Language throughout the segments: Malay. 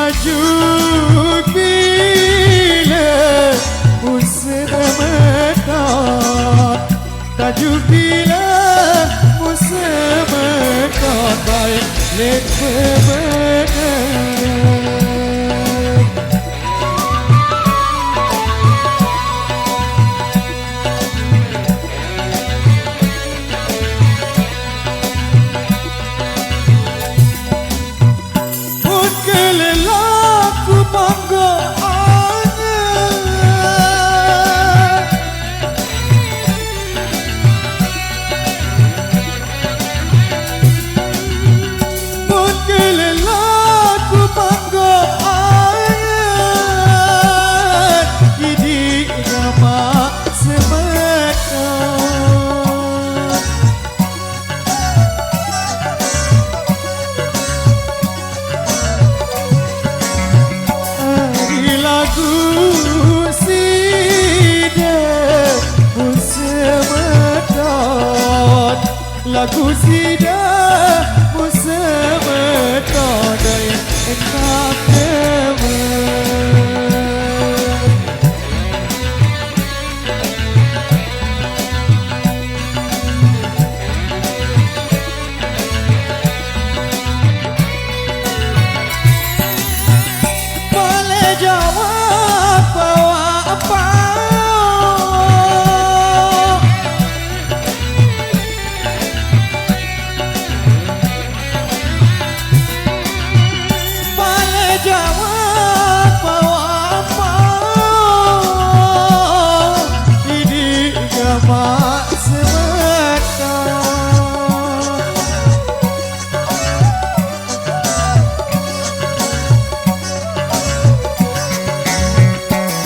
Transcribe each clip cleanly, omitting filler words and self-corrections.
tajuk bila musim mekar, tajuk bila musim mekar, baik lek bebenah. Lagu sida musim metodai engkau boleh jawab bawa apa. Jawab bawa apa ini jamak sebentar.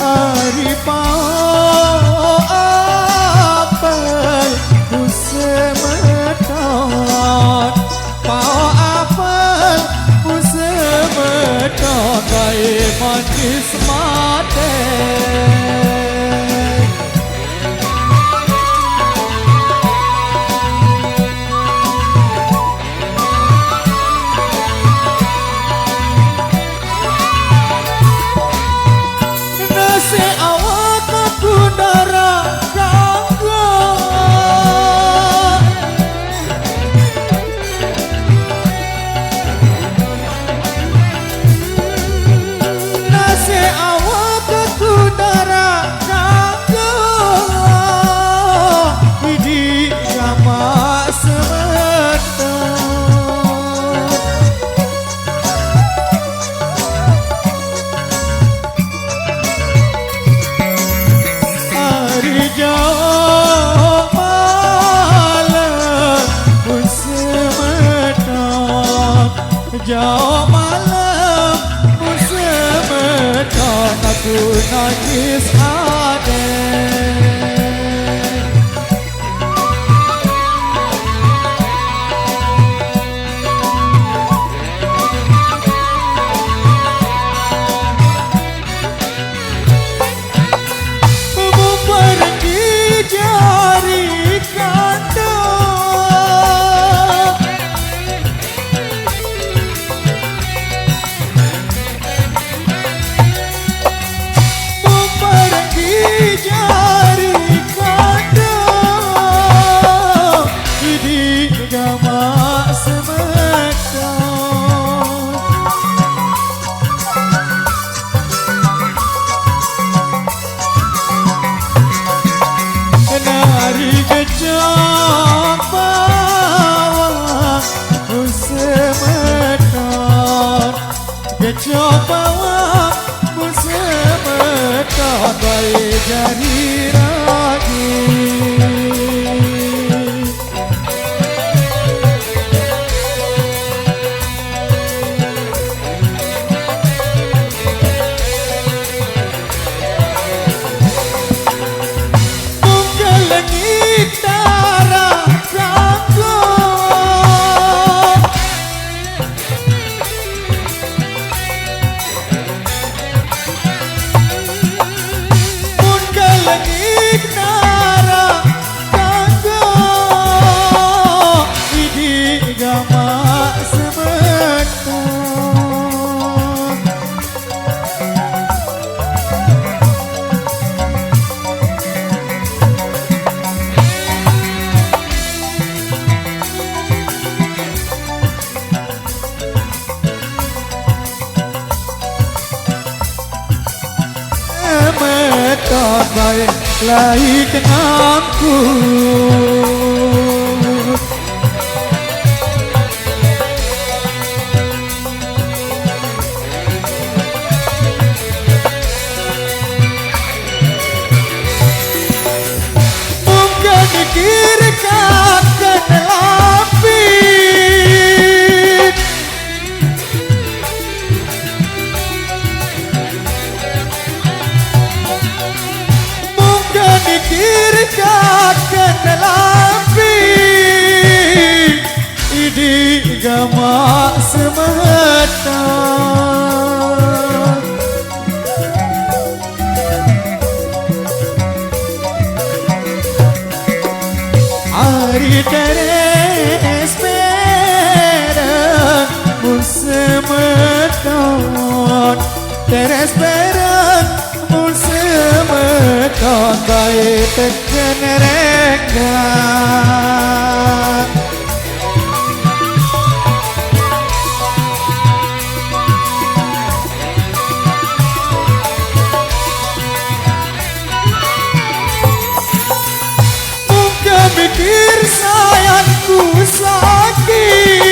Hari pau apel musim metot, pau apel musim metot, baik manis mati. Nasi awak aku darah gangguan, nasi awak aku darah gangguan, ini jamak sebentar. Hari jauh malam musim metod, jauh malam musim metod, aku nangis adek. Nari gejok bawah musim metod, gejok bawah musim metod, baik jari ragi. Lagi baik lai kenangku. Mungkin dikira kakek lapis, mungkin dikira kakek lapis, ini gama semata. Hari terespera musemeton, terespera musemeton baik tekan renggang. Mikir sayangku sakit,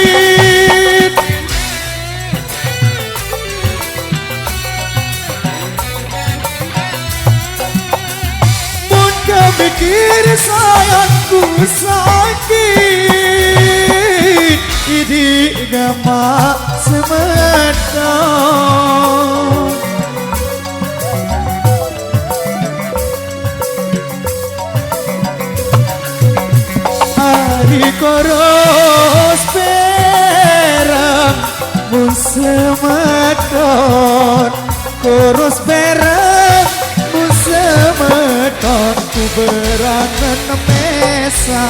mungkin mikir sayangku sakit, ini gama semata. Hari koros perak musemeton, koros perak musemeton, ku berangan mesa.